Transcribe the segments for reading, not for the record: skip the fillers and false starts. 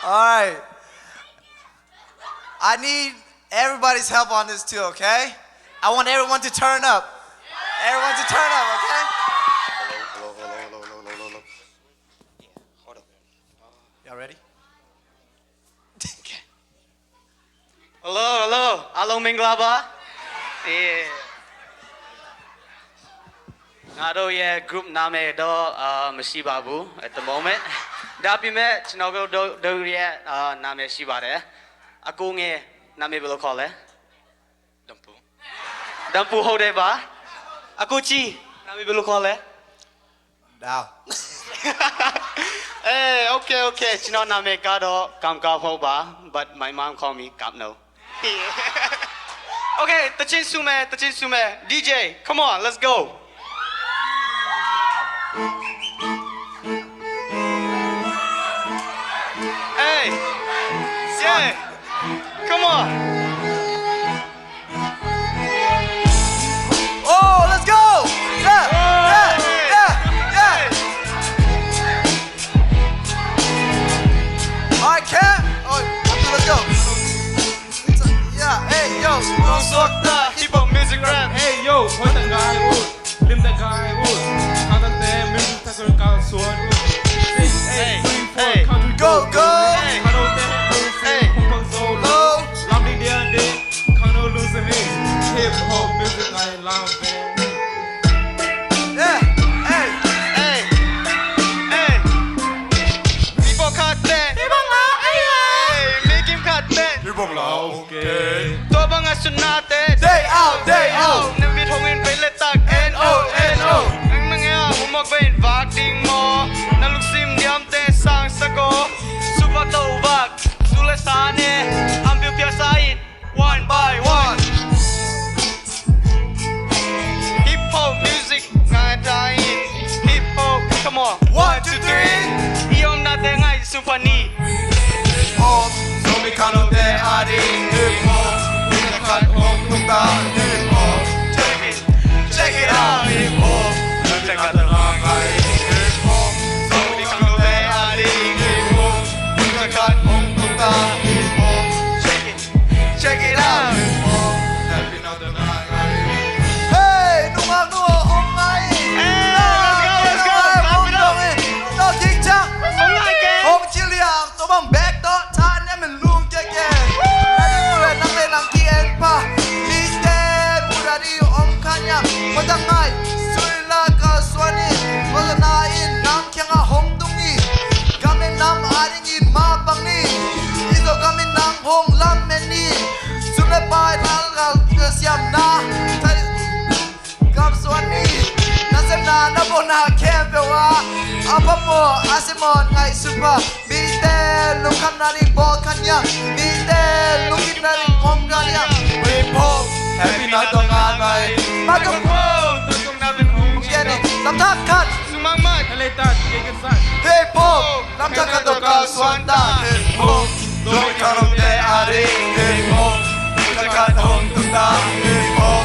Alright. I need everybody's help on this too, okay? I want everyone to turn up. Everyone to turn up, okay? Hello. Yeah, hold up. Y'all ready? Hello. Along Minglaba. Yeah. Nado yeah group name do Mashibabu at the moment. Dapi me chinogo do yeah name Shibare. Aku nge name belo call Dampu hold ba. Aku chi name belo call Now. Hey, okay. Chino name kado KamKap ba, but my mom call me Kap no. Okay, Tachin Sume. DJ, come on, let's go. Hey, yeah, come on. Oh, let's go! Yeah! Alright, Cam. Oh, let's go. Yeah, hey, yo. Don't suck the Hiphop music rap. Hey yo, point that guy wood, lim that guy wood. How that damn music tackle got sword wood. 6, 8, 3, 4, country Go! How that Hey. pump so low. Lovely day, can't no losing it. Hip hop music I love it. Yeah, hey. People cut that. Hey, make him cut that. Okay. Tôi bằng ngày xuân nát Day out. Nên biết không in phải lệ tạc N.O. Anh mang nghe một mọc bên vạc đình mò Nà lúc xìm điếm tê sang sa cô Super tàu vạc Dù lệ xa nè Am biểu phía xa in One by one Hip hop music Ngài ta in Hip hop Come on 1, 2, 3 Iom na te ngay super ni Hop, Zomi kano te adi. Hip hop, kita kat hop tumba. Hip hop, check it out. Hip hop, kita kat terangai. Hip hop, Zomi kano te adi. Hip hop, kita kat hop tumba. Hip hop, check it out. Hip hop, tapi na terangai. Hey, nuang hong ngai. Let's go Hong dong eh. No king chang. Không lại kê Hong chi liang, to bang back to ta ne men lung ke ke. Nadi mule nang le nang ki en pa. Liste muradi ong kanya. Modang ngai, sui la ka swani. Wala na in nang kyang a hong dung ni. Kami nam aring in ma bang ni. Izo kami nang hong lam men ni. Sule pai nang kal ke siam na. Kam swani. Nasem na nabo na kempe wa. Apa mo asimon ngai super. Bite lukam nari bol kanya. Bite lukin nari om kanya. Hip hop, happy na tongan ngai. Magam Tôi không nào bên hùng kia ni, lam tak kat. Sumang mat Kalitan, kikin san. Hip hop, lam tak kat tokal swanta. Hip hop, zomi karom te ari. Hip hop, kita kat hong tunda. Hip hop,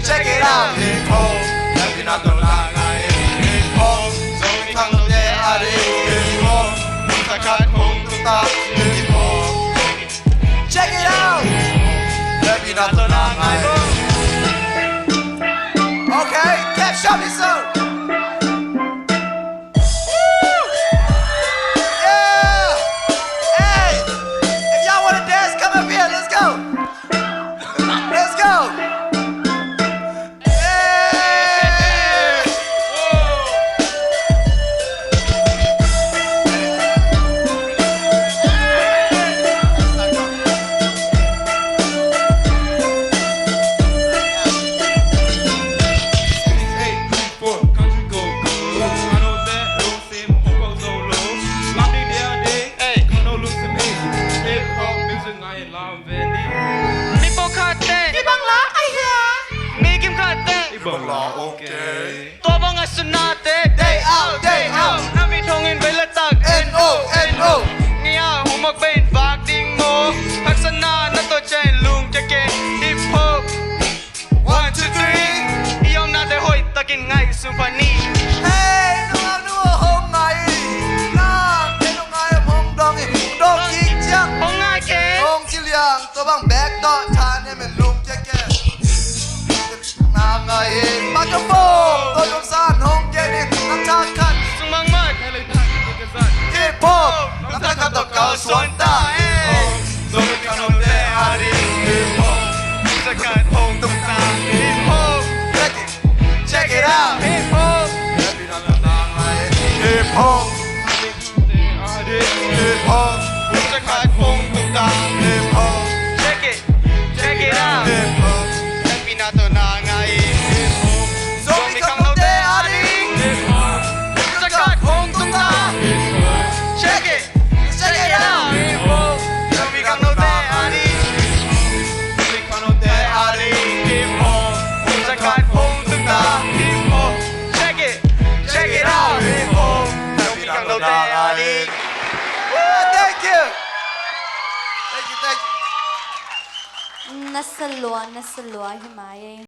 check it out. Hip hop, happy na tongan ngai. Hip hop, zomi karom te ari. Hip hop, kita kat hong tunda. Hip hop, check it out. Happy na tongan ngai. Okay, catch up yourself. Yeah. Hey, if y'all wanna dance, come up here. Let's go. Let's go. Yeah. People cut that Ibang la ay ha Make him cut that Okay. Tôi bằng ngày xuân nát Day out. Nam bị thông in với lệ tạc N.O. Nghe hùng mọc bên vạc đình mô Hạc sân na nó tôi chạy lùng cho kê Hip hop 1, 2, 3 Iom na te hoi takin ngay super ni Hey, nuang hong ngai. Nang, ngai hong dong Thank you. Thank you. Nasalwa, Himaya.